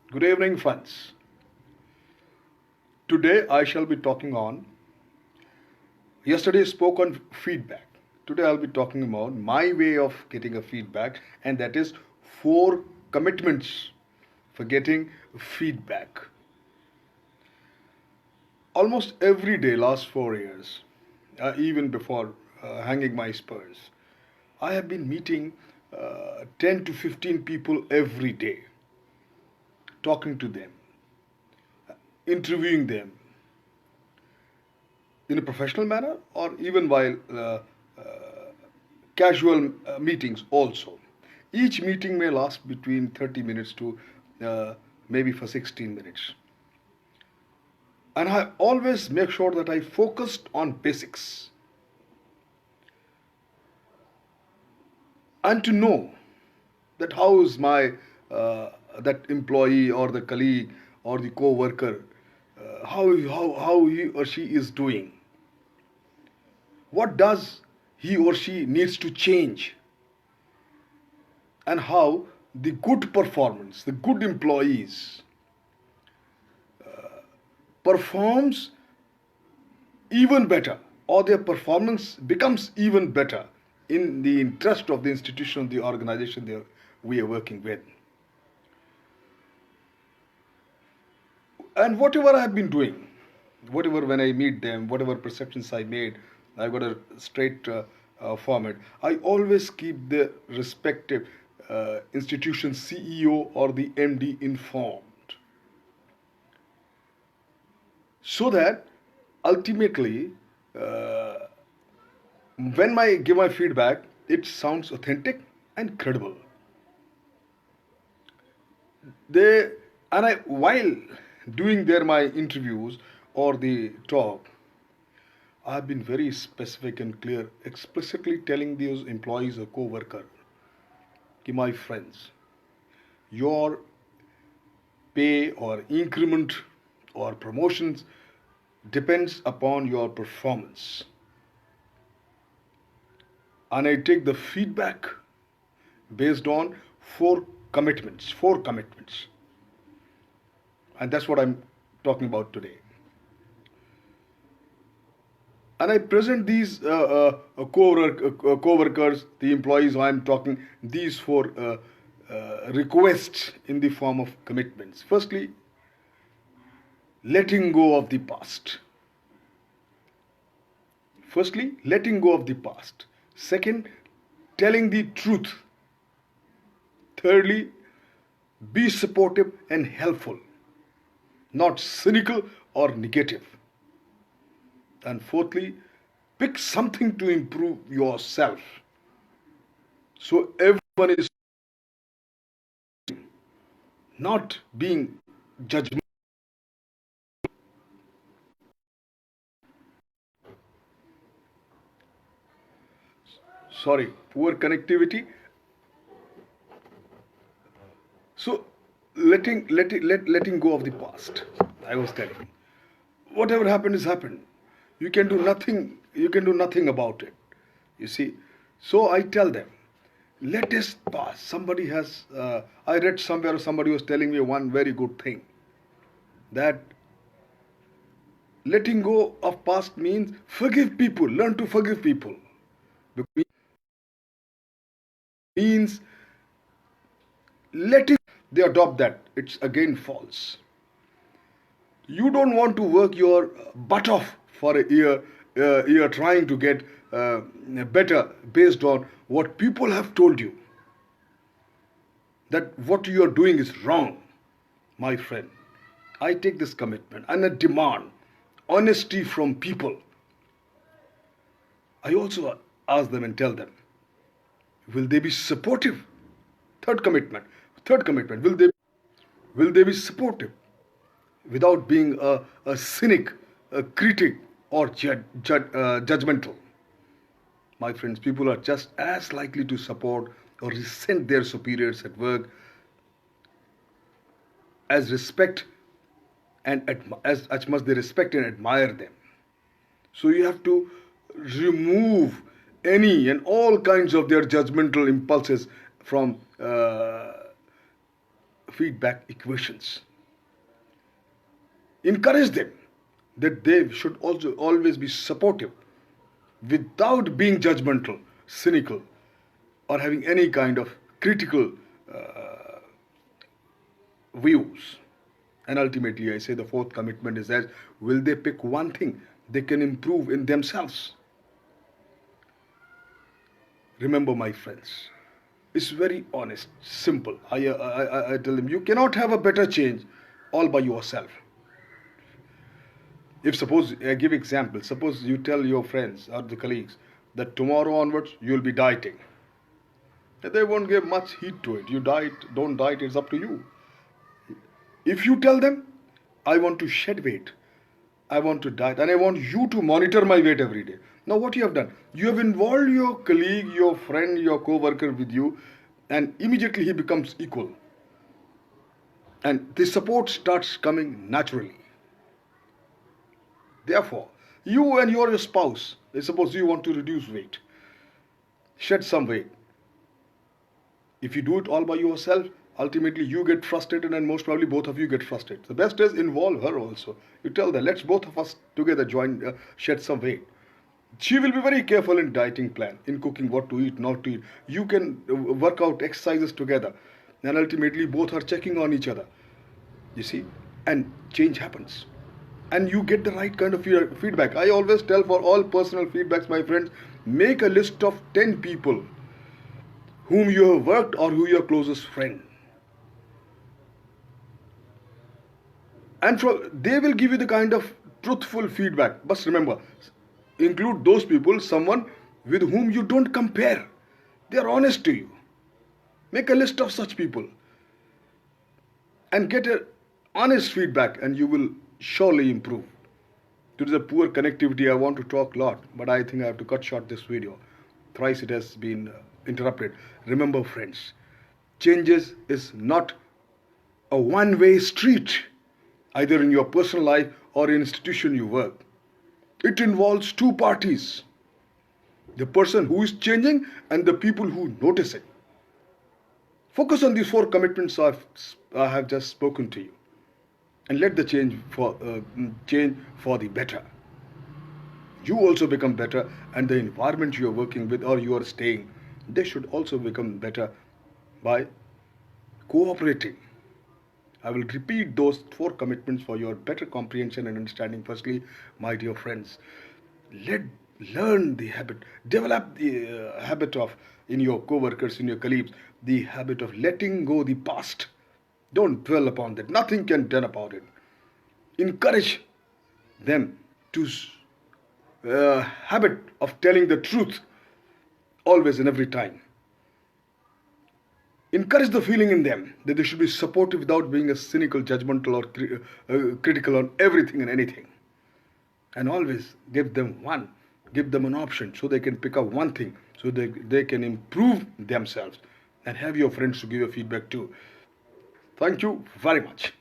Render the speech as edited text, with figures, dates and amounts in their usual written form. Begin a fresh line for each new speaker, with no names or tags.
Good evening, friends. Today I shall be talking on. Yesterday I spoke on feedback. Today I'll be talking about my way of getting a feedback, and that is four commitments for getting feedback. Almost every day, last 4 years, even before hanging my spurs, I have been meeting 10 to 15 people every day, talking to them, interviewing them, in a professional manner or even while casual meetings also. Each meeting may last between 30 minutes to maybe for 16 minutes. And I always make sure that I focused on basics and to know that how is my that employee or the colleague or the co-worker how he or she is doing, what does he or she needs to change, and how the good performance, the good employees performs even better, or their performance becomes even better in the interest of the institution, the organization we are working with. And whatever I have been doing, whatever when I meet them, whatever perceptions I made, I got a straight format. I always keep the respective institution CEO or the MD informed, so that ultimately, when I give my feedback, it sounds authentic and credible. They and I while doing their my interviews or the talk, I've been very specific and clear, explicitly telling those employees or co-worker, my friends, your pay or increment or promotions depends upon your performance. And I take the feedback based on four commitments. And that's what I'm talking about today. And I present these co-workers, the employees who I'm talking, these four requests in the form of commitments. Firstly, letting go of the past. Firstly, letting go of the past. Second, telling the truth. Thirdly, be supportive and helpful, not cynical or negative. And fourthly, pick something to improve yourself. So everyone is not being judgmental. Sorry, poor connectivity. So letting go of the past. I was telling. Whatever happened is happened. You can do nothing. You can do nothing about it. You see. So I tell them, let us pass. Somebody has. I read somewhere somebody was telling me one very good thing, that letting go of past means forgive people. Learn to forgive people. Because means letting they adopt that. It's again false. You don't want to work your butt off for a year trying to get better based on what people have told you, that what you are doing is wrong. My friend, I take this commitment and I demand honesty from people. I also ask them and tell them, will they be supportive? Third commitment. Third commitment. Will they be supportive without being a cynic, a critic, or judgmental? My friends, people are just as likely to support or resent their superiors at work as respect as much they respect and admire them. So you have to remove any and all kinds of their judgmental impulses from feedback equations. Encourage them that they should also always be supportive without being judgmental, cynical, or having any kind of critical views. And ultimately, I say the fourth commitment is that will they pick one thing they can improve in themselves? Remember, my friends, it's very honest, simple. I tell them you cannot have a better change all by yourself. If suppose I give example, suppose you tell your friends or the colleagues that tomorrow onwards you will be dieting. They won't give much heed to it. You diet, don't diet, it's up to you. If you tell them, I want to shed weight, I want to diet, and I want you to monitor my weight every day. Now, what you have done? You have involved your colleague, your friend, your co-worker with you, and immediately he becomes equal. And the support starts coming naturally. Therefore, you and your spouse, suppose you want to reduce weight, shed some weight. If you do it all by yourself, ultimately you get frustrated and most probably both of you get frustrated. The best is involve her also. You tell her, let's both of us together shed some weight. She will be very careful in dieting plan, in cooking what to eat, not to eat. You can work out exercises together and ultimately both are checking on each other. You see, and change happens. And you get the right kind of feedback. I always tell for all personal feedbacks, my friends, make a list of 10 people whom you have worked or who your closest friend. And they will give you the kind of truthful feedback. But remember, include those people, someone with whom you don't compare. They are honest to you. Make a list of such people and get a honest feedback and you will surely improve. Due to the poor connectivity, I want to talk a lot, but I think I have to cut short this video. Thrice it has been interrupted. Remember, friends, changes is not a one-way street, either in your personal life or in institution you work. It involves two parties, the person who is changing and the people who notice it. Focus on these 4 commitments I have just spoken to you, and let the change for the better. You also become better, and the environment you are working with or you are staying, they should also become better by cooperating. I will repeat those 4 commitments for your better comprehension and understanding. Firstly, my dear friends, learn the habit, develop the habit of, in your co-workers, in your colleagues, the habit of letting go the past. Don't dwell upon that. Nothing can be done about it. Encourage them to habit of telling the truth always and every time. Encourage the feeling in them that they should be supportive without being a cynical, judgmental or critical on everything and anything. And always give them an option so they can pick up one thing so they can improve themselves, and have your friends to give you feedback too. Thank you very much.